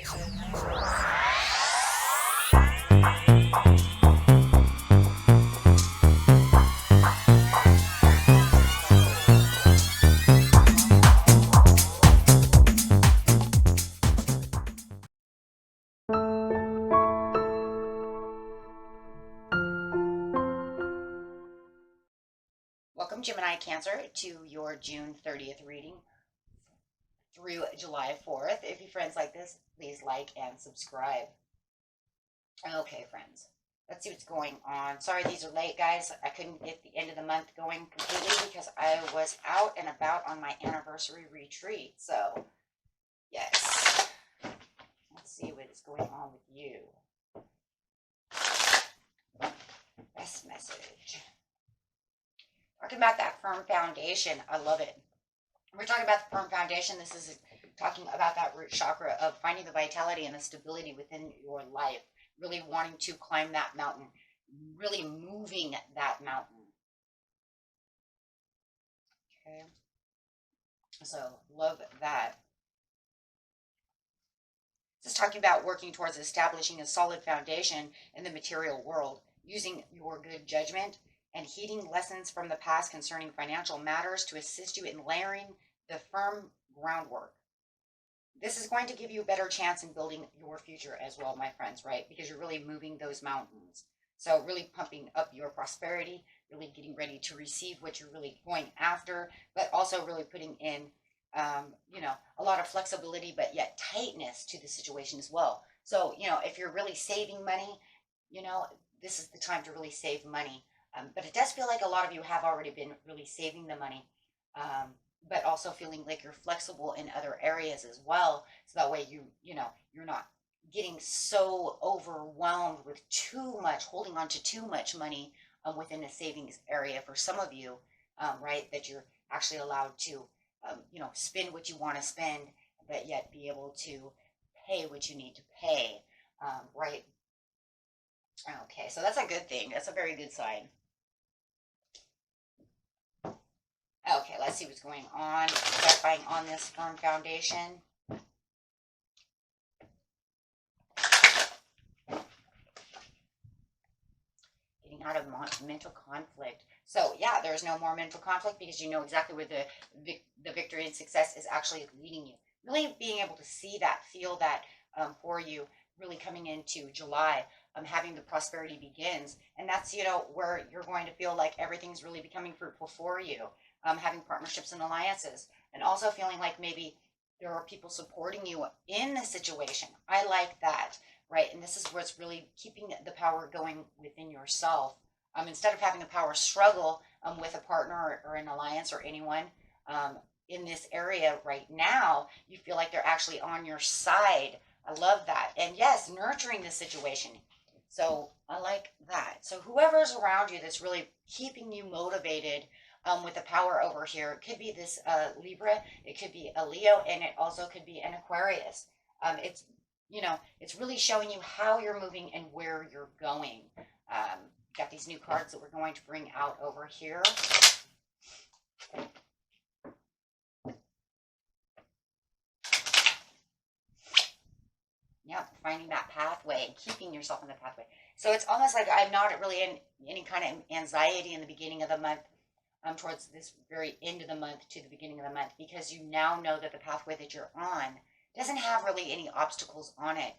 Welcome, Gemini Cancer, to your June 30th reading through July 4th. If you friends like this, please like and subscribe. Okay, friends, let's see what's going on. Sorry these are late, guys. I couldn't get the end of the month going completely because I was out and about on my anniversary retreat. So, yes, let's see what is going on with you. Best message. Talking about that firm foundation. I love it. We're talking about the firm foundation. This is talking about that root chakra of finding the vitality and the stability within your life. Really wanting to climb that mountain. Really moving that mountain. Okay. So, love that. This is talking about working towards establishing a solid foundation in the material world. Using your good judgment and heeding lessons from the past concerning financial matters to assist you in layering the firm groundwork. This is going to give you a better chance in building your future as well, my friends, right? Because you're really moving those mountains. So really pumping up your prosperity, really getting ready to receive what you're really going after, but also really putting in, a lot of flexibility, but yet tightness to the situation as well. So, if you're really saving money, this is the time to really save money. But it does feel like a lot of you have already been really saving the money, but also feeling like you're flexible in other areas as well. So that way you're not getting so overwhelmed with too much, holding on to too much money within a savings area for some of you, right? That you're actually allowed to, spend what you want to spend, but yet be able to pay what you need to pay, right? Okay, so that's a good thing. That's a very good sign. Okay, let's see what's going on. Clarifying on this firm foundation. Getting out of mental conflict. So, yeah, there's no more mental conflict because you know exactly where the victory and success is actually leading you. Really being able to see that, feel that for you, really coming into July, having the prosperity begins. And that's, where you're going to feel like everything's really becoming fruitful for you. Having partnerships and alliances, and also feeling like maybe there are people supporting you in the situation. I like that, right? And this is where it's really keeping the power going within yourself. Instead of having a power struggle with a partner or an alliance or anyone in this area right now, you feel like they're actually on your side. I love that. And yes, nurturing the situation. So I like that. So whoever's around you that's really keeping you motivated with the power over here. It could be this Libra, it could be a Leo, and it also could be an Aquarius. It's really showing you how you're moving and where you're going. Got these new cards that we're going to bring out over here. Yeah, finding that pathway and keeping yourself in the pathway. So it's almost like I'm not really in any kind of anxiety in the beginning of the month. Towards this very end of the month to the beginning of the month, because you now know that the pathway that you're on doesn't have really any obstacles on it,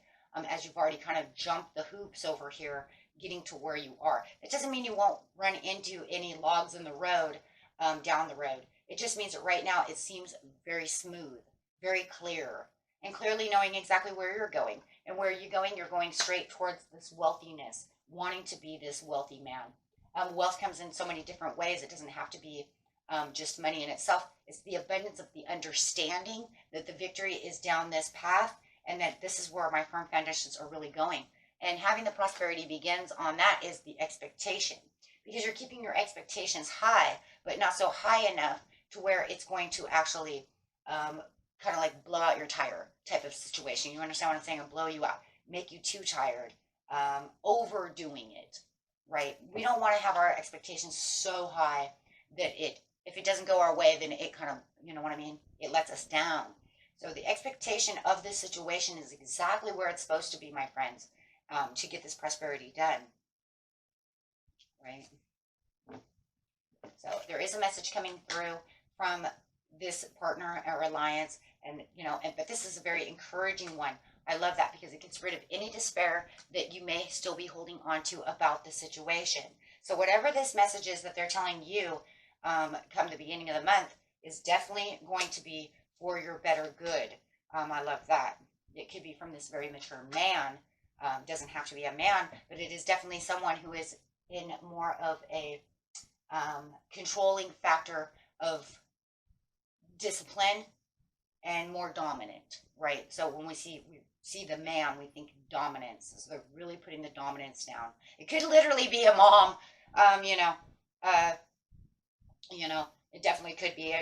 as you've already kind of jumped the hoops over here getting to where you are. It doesn't mean you won't run into any logs in the road down the road. It just means that right now it seems very smooth, very clear, and clearly knowing exactly where you're going. And where you're going, you're going straight towards this wealthiness, wanting to be this wealthy man. Wealth comes in so many different ways. It doesn't have to be just money in itself. It's the abundance of the understanding that the victory is down this path, and that this is where my firm foundations are really going. And having the prosperity begins on that is the expectation, because you're keeping your expectations high, but not so high enough to where it's going to actually kind of like blow out your tire type of situation. You understand what I'm saying? Or blow you out, make you too tired, overdoing it. Right? We don't want to have our expectations so high that if it doesn't go our way, then it kind of, you know what I mean? It lets us down. So the expectation of this situation is exactly where it's supposed to be, my friends, to get this prosperity done, right? So there is a message coming through from this partner or alliance, and but this is a very encouraging one. I love that because it gets rid of any despair that you may still be holding on to about the situation. So whatever this message is that they're telling you come the beginning of the month is definitely going to be for your better good. I love that. It could be from this very mature man. Doesn't have to be a man, but it is definitely someone who is in more of a controlling factor of discipline and more dominant, right? So when we see the man, we think dominance. So they're really putting the dominance down. It could literally be a mom, it definitely could be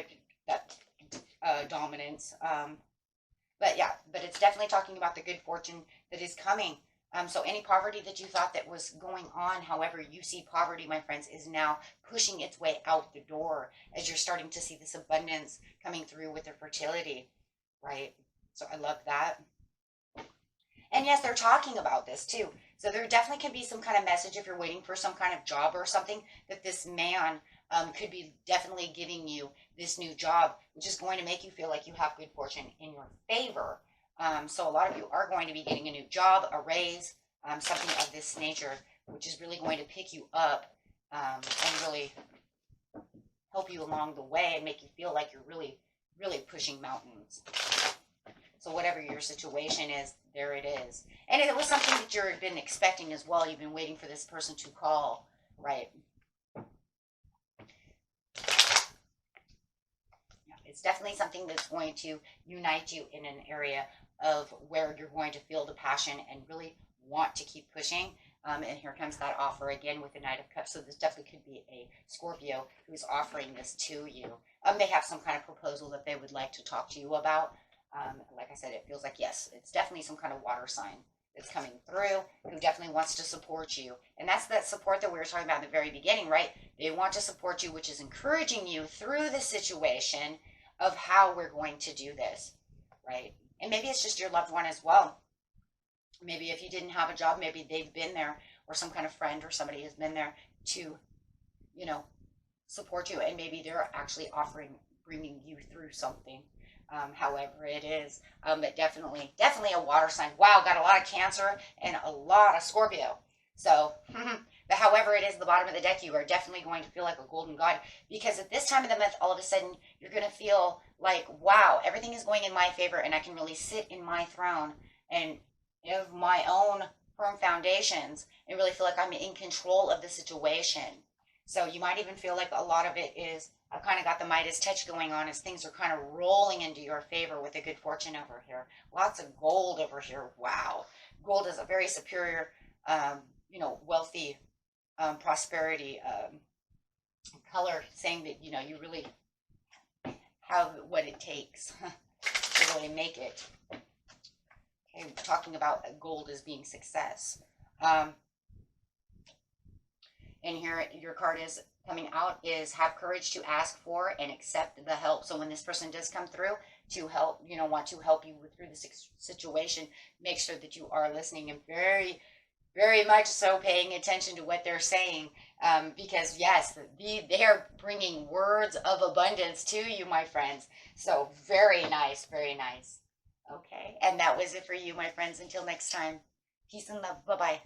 that dominance. But yeah, but it's definitely talking about the good fortune that is coming. So any poverty that you thought that was going on, however you see poverty, my friends, is now pushing its way out the door as you're starting to see this abundance coming through with their fertility, right? So I love that. And yes, they're talking about this too. So there definitely can be some kind of message if you're waiting for some kind of job or something, that this man could be definitely giving you this new job, which is going to make you feel like you have good fortune in your favor. So a lot of you are going to be getting a new job, a raise, something of this nature, which is really going to pick you up and really help you along the way and make you feel like you're really, really pushing mountains. So whatever your situation is, there it is. And it was something that you've been expecting as well. You've been waiting for this person to call, right? It's definitely something that's going to unite you in an area of where you're going to feel the passion and really want to keep pushing. And here comes that offer again with the Knight of Cups. So this definitely could be a Scorpio who's offering this to you. They have some kind of proposal that they would like to talk to you about. Like I said, it feels like, yes, it's definitely some kind of water sign that's coming through who definitely wants to support you. And that's that support that we were talking about in the very beginning, right? They want to support you, which is encouraging you through the situation of how we're going to do this, right? And maybe it's just your loved one as well. Maybe if you didn't have a job, maybe they've been there, or some kind of friend or somebody has been there to, support you. And maybe they're actually bringing you through something, however it is. But definitely a water sign. Wow, got a lot of Cancer and a lot of Scorpio. So, but however it is, the bottom of the deck, you are definitely going to feel like a golden god, because at this time of the month, all of a sudden, you're going to feel like, wow, everything is going in my favor, and I can really sit in my throne and have my own firm foundations and really feel like I'm in control of the situation. So you might even feel like a lot of it is, I've kind of got the Midas touch going on as things are kind of rolling into your favor with a good fortune over here. Lots of gold over here. Wow. Gold is a very superior, wealthy, prosperity color, saying that, you really have what it takes to really make it. Okay, we're talking about gold as being success. And here your card is coming out is have courage to ask for and accept the help. So when this person does come through to help, want to help you through this situation, make sure that you are listening and very, very much so paying attention to what they're saying. Because yes, they're bringing words of abundance to you, my friends. So very nice, very nice. Okay, and that was it for you, my friends. Until next time, peace and love. Bye-bye.